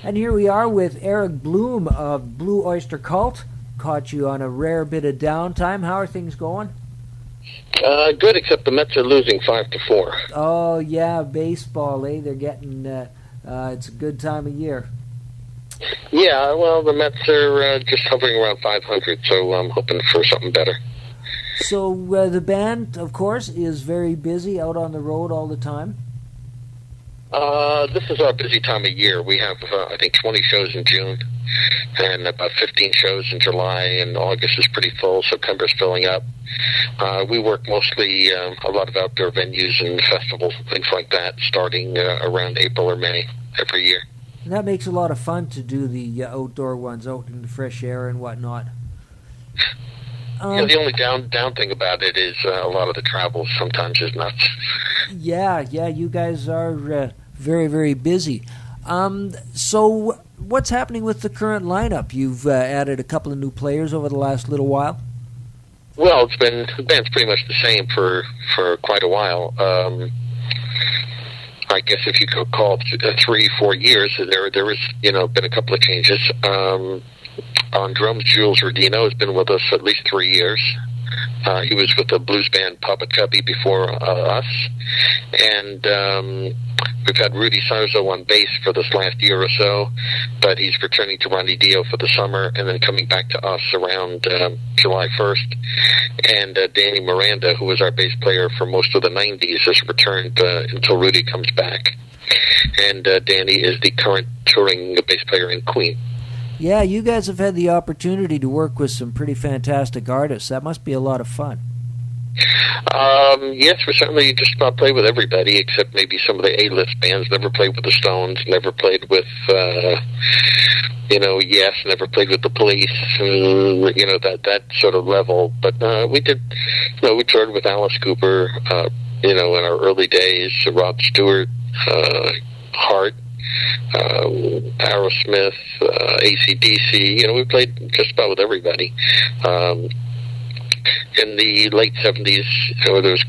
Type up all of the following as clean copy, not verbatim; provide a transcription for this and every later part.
And here we are with Eric Bloom of Blue Oyster Cult. Caught you on a rare bit of downtime. How are things going? Good, except the Mets are losing 5-4. Oh, yeah, baseball, eh? They're getting, it's a good time of year. Yeah, well, the Mets are just hovering around 500, so I'm hoping for something better. So the band, of course, is very busy, out on the road all the time. This is our busy time of year. We have, I think, 20 shows in June and about 15 shows in July, and August is pretty full. September's filling up. We work mostly a lot of outdoor venues and festivals and things like that, starting around April or May every year. And that makes a lot of fun to do the outdoor ones, out in the fresh air and whatnot. Yeah, the only down thing about it is a lot of the travel sometimes is nuts. Yeah, you guys are very, very busy. So what's happening with the current lineup? You've added a couple of new players over the last little while. Well, the band's pretty much the same for quite a while. I guess if you could call it 3-4 years, there has been a couple of changes. On drums, Jules Rodino has been with us at least 3 years. He was with the blues band Puppet Cubby before us. And we've had Rudy Sarzo on bass for this last year or so, but he's returning to Ronnie Dio for the summer and then coming back to us around July 1st. And Danny Miranda, who was our bass player for most of the 90s, has returned until Rudy comes back. And Danny is the current touring bass player in Queen. Yeah, you guys have had the opportunity to work with some pretty fantastic artists. That must be a lot of fun. Yes, we certainly just about play with everybody, except maybe some of the A-list bands. Never played with the Stones, never played with, Yes, never played with the Police, that sort of level. But we did, we toured with Alice Cooper, in our early days, Rod Stewart, Heart, Aerosmith, AC/DC. We played just about with everybody. In the late 70s, there was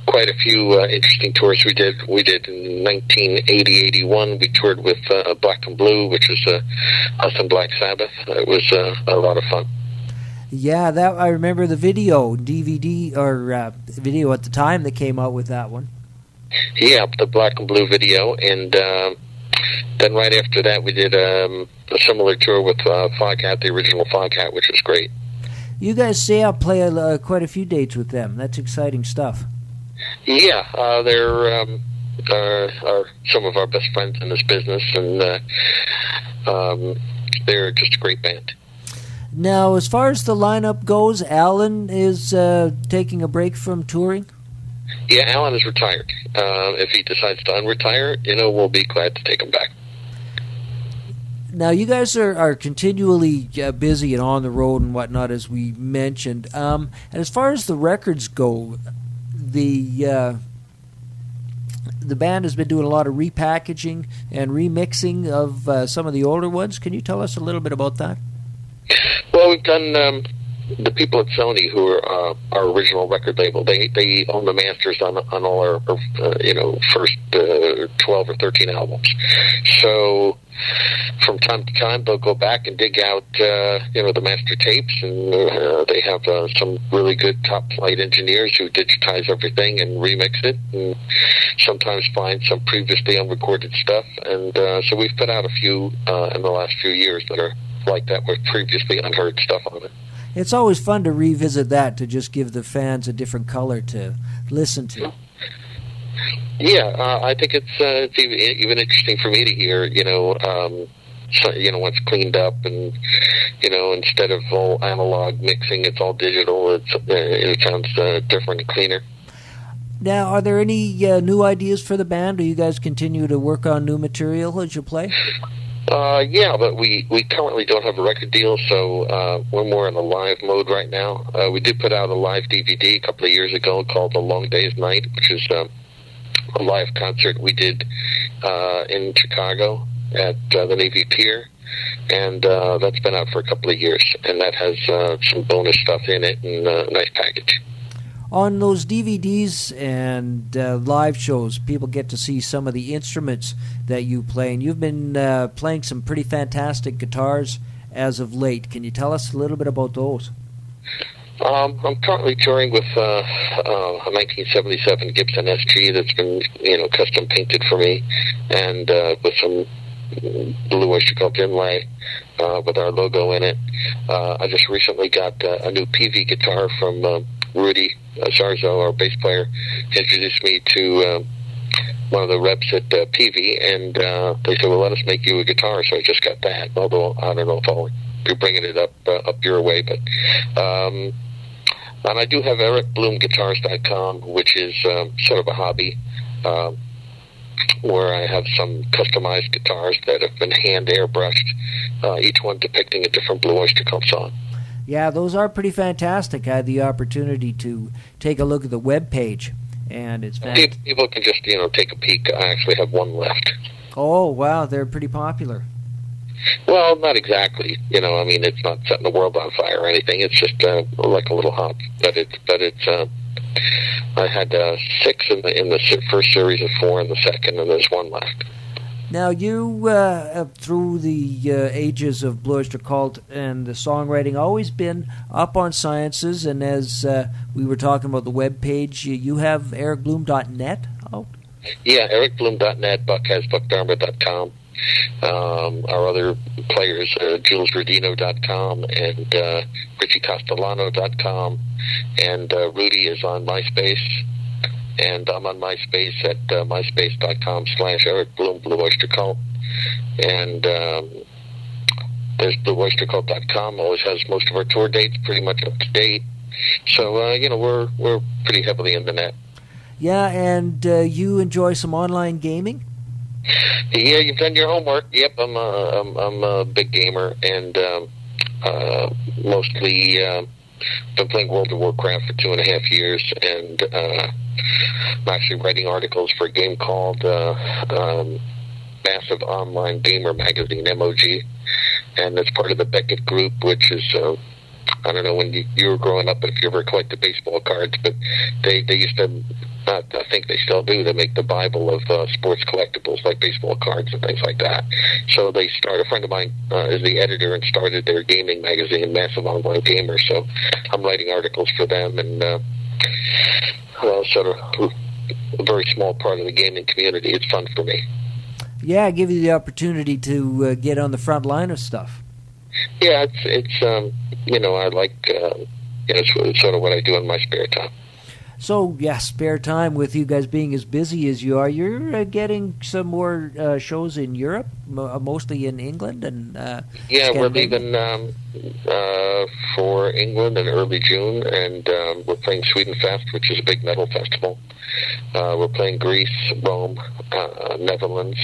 quite a few interesting tours we did. We did in 1980-81. We toured with Black and Blue, which was us and Black Sabbath. It was a lot of fun. Yeah, that I remember the video, DVD or video at the time that came out with that one. Yeah, the Black and Blue video, and then right after that we did a similar tour with Foghat, the original Foghat, which was great. You guys play quite a few dates with them. That's exciting stuff. Yeah, they're are some of our best friends in this business, and they're just a great band. Now, as far as the lineup goes, Alan is taking a break from touring? Yeah, Alan is retired. If he decides to unretire, we'll be glad to take him back. Now, you guys are continually busy and on the road and whatnot, as we mentioned. And as far as the records go, the band has been doing a lot of repackaging and remixing of some of the older ones. Can you tell us a little bit about that? Well, we've done the people at Sony, who are our original record label. They own the masters on all our first 12 or 13 albums. So from time to time, they'll go back and dig out the master tapes, and they have some really good top flight engineers who digitize everything and remix it, and sometimes find some previously unrecorded stuff. And so we've put out a few in the last few years that are like that, with previously unheard stuff on it. It's always fun to revisit that, to just give the fans a different color to listen to. Yeah, I think it's even interesting for me to hear, once cleaned up, and instead of all analog mixing, it's all digital. It sounds different and cleaner. Now, are there any new ideas for the band? Do you guys continue to work on new material as you play? Yeah, but we currently don't have a record deal, so we're more in a live mode right now. We did put out a live DVD a couple of years ago called The Long Day's Night, which is a live concert we did in Chicago at the Navy Pier, and that's been out for a couple of years, and that has some bonus stuff in it and a nice package. On those DVDs and live shows, people get to see some of the instruments that you play, and you've been playing some pretty fantastic guitars as of late. Can you tell us a little bit about those? I'm currently touring with a 1977 Gibson SG that's been, custom painted for me, and with some Blue Oyster Cult inlay with our logo in it. I just recently got a new PV guitar from Rudy Zarzo, our bass player. Introduced me to one of the reps at PV, and they said, well, let us make you a guitar, so I just got that, although I don't know if I'll be bringing it up your way, but and I do have EricBloomGuitars.com, which is sort of a hobby, where I have some customized guitars that have been hand airbrushed, each one depicting a different Blue Oyster Cult song. Yeah, those are pretty fantastic. I had the opportunity to take a look at the web page, and it's fantastic. People can just, take a peek. I actually have one left. Oh, wow, they're pretty popular. Well, not exactly. It's not setting the world on fire or anything. It's just like a little hobby. But it's. I had 6 in the first series of 4 in the second, and there's 1 left. Now, you, through the ages of Blue Oyster Cult and the songwriting, always been up on sciences, and as we were talking about the web page, you have ericbloom.net out? Yeah, ericbloom.net, buckhansbuckdharma.com. Our other players, JulesRudino.com and RichieCastellano.com, and Rudy is on MySpace, and I'm on MySpace at myspace.com/EricBloom, Blue Oyster Cult, and there's BlueOysterCult.com, always has most of our tour dates pretty much up to date, so we're pretty heavily in the net. Yeah, and you enjoy some online gaming? Yeah, you've done your homework. Yep, I'm a big gamer, and mostly been playing World of Warcraft for 2.5 years, and I'm actually writing articles for a game called Massive Online Gamer Magazine, MOG, and it's part of the Beckett Group, which is I don't know when you were growing up if you ever collected baseball cards, but they used to. I think they still do. They make the Bible of sports collectibles, like baseball cards and things like that. So a friend of mine is the editor and started their gaming magazine, Massive Online Gamer. So I'm writing articles for them, and sort of a very small part of the gaming community. It's fun for me. Yeah, give you the opportunity to get on the front line of stuff. Yeah, it's I like it's sort of what I do in my spare time. So, yeah, spare time with you guys being as busy as you are. You're getting some more shows in Europe, mostly in England and yeah, we're leaving for England in early June, and we're playing Sweden Fest, which is a big metal festival. We're playing Greece, Rome, Netherlands,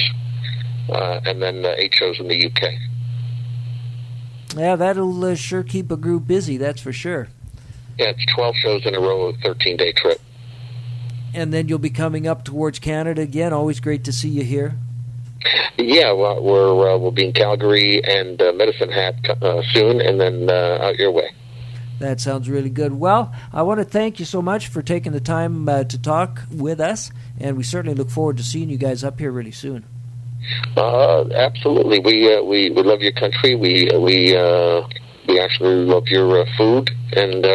and then 8 shows in the UK. Yeah, that'll sure keep a group busy, that's for sure. Yeah, it's 12 shows in a row, a 13-day trip. And then you'll be coming up towards Canada again. Always great to see you here. Yeah, well, we'll be in Calgary and Medicine Hat soon, and then out your way. That sounds really good. Well, I want to thank you so much for taking the time to talk with us, and we certainly look forward to seeing you guys up here really soon. Absolutely. We love your country. We actually love your food, and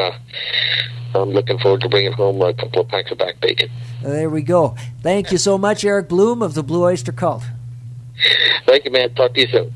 I'm looking forward to bringing home a couple of packs of back bacon. There we go. Thank you so much, Eric Bloom of the Blue Oyster Cult. Thank you, man. Talk to you soon.